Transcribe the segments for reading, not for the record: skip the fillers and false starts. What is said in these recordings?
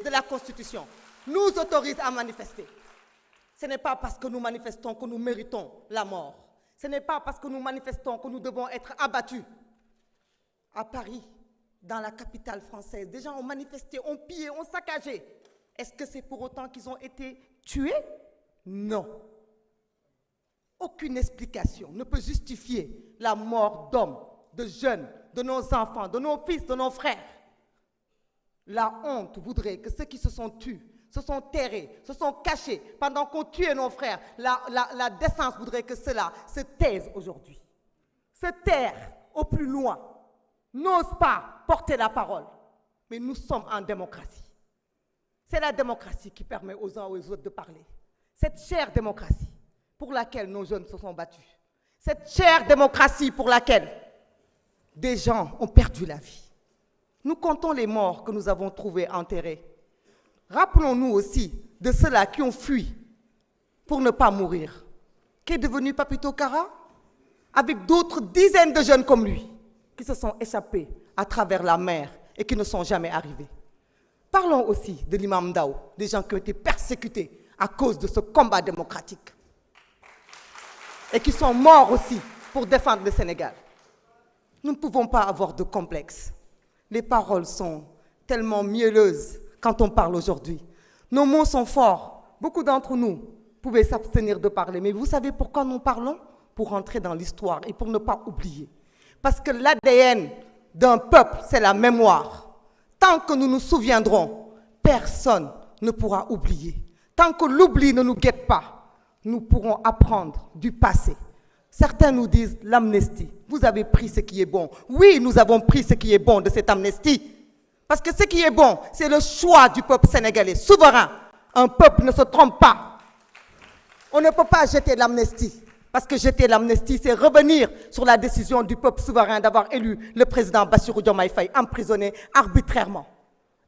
de la Constitution nous autorise à manifester. Ce n'est pas parce que nous manifestons que nous méritons la mort. Ce n'est pas parce que nous manifestons que nous devons être abattus. À Paris, dans la capitale française, des gens ont manifesté, ont pillé, ont saccagé. Est-ce que c'est pour autant qu'ils ont été tués? Non. Aucune explication ne peut justifier la mort d'hommes, de jeunes, de nos enfants, de nos fils, de nos frères. La honte voudrait que ceux qui se sont tués, se sont terrés, se sont cachés pendant qu'on tuait nos frères, la décence voudrait que cela se taise aujourd'hui. Se taire au plus loin, n'ose pas porter la parole. Mais nous sommes en démocratie. C'est la démocratie qui permet aux uns et aux autres de parler. Cette chère démocratie pour laquelle nos jeunes se sont battus. Cette chère démocratie pour laquelle des gens ont perdu la vie. Nous comptons les morts que nous avons trouvés enterrés. Rappelons-nous aussi de ceux-là qui ont fui pour ne pas mourir. Qu'est devenu Papito Kara? Avec d'autres dizaines de jeunes comme lui qui se sont échappés à travers la mer et qui ne sont jamais arrivés. Parlons aussi de l'imam Ndao, des gens qui ont été persécutés à cause de ce combat démocratique et qui sont morts aussi pour défendre le Sénégal. Nous ne pouvons pas avoir de complexe. Les paroles sont tellement mielleuses quand on parle aujourd'hui. Nos mots sont forts. Beaucoup d'entre nous pouvaient s'abstenir de parler. Mais vous savez pourquoi nous parlons? Pour entrer dans l'histoire et pour ne pas oublier. Parce que l'ADN d'un peuple, c'est la mémoire. Tant que nous nous souviendrons, personne ne pourra oublier. Tant que l'oubli ne nous guette pas, nous pourrons apprendre du passé. Certains nous disent l'amnistie. Vous avez pris ce qui est bon. Oui, nous avons pris ce qui est bon de cette amnistie. Parce que ce qui est bon, c'est le choix du peuple sénégalais, souverain. Un peuple ne se trompe pas. On ne peut pas jeter l'amnistie. Parce que jeter l'amnistie, c'est revenir sur la décision du peuple souverain d'avoir élu le président Bassirou Diomaye Faye, emprisonné arbitrairement.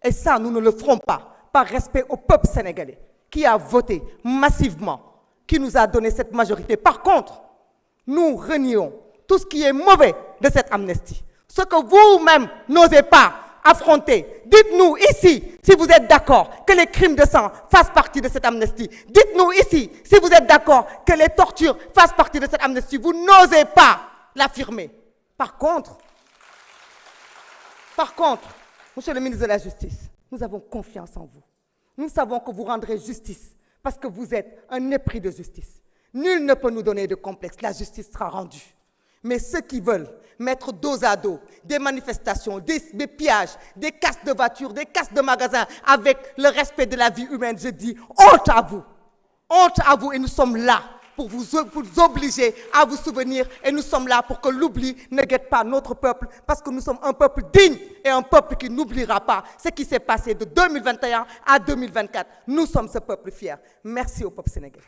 Et ça, nous ne le ferons pas, par respect au peuple sénégalais, qui a voté massivement, qui nous a donné cette majorité. Par contre, nous renions tout ce qui est mauvais de cette amnistie. Ce que vous-même n'osez pas affronter. Dites-nous ici si vous êtes d'accord que les crimes de sang fassent partie de cette amnistie. Dites-nous ici si vous êtes d'accord que les tortures fassent partie de cette amnistie. Vous n'osez pas l'affirmer. Par contre, Monsieur le ministre de la Justice, nous avons confiance en vous. Nous savons que vous rendrez justice parce que vous êtes un épris de justice. Nul ne peut nous donner de complexe. La justice sera rendue. Mais ceux qui veulent mettre dos à dos des manifestations, des pillages, des casses de voitures, des casses de magasins avec le respect de la vie humaine, je dis honte à vous. Honte à vous et nous sommes là pour vous obliger à vous souvenir et nous sommes là pour que l'oubli ne guette pas notre peuple parce que nous sommes un peuple digne et un peuple qui n'oubliera pas ce qui s'est passé de 2021 à 2024. Nous sommes ce peuple fier. Merci au peuple sénégalais.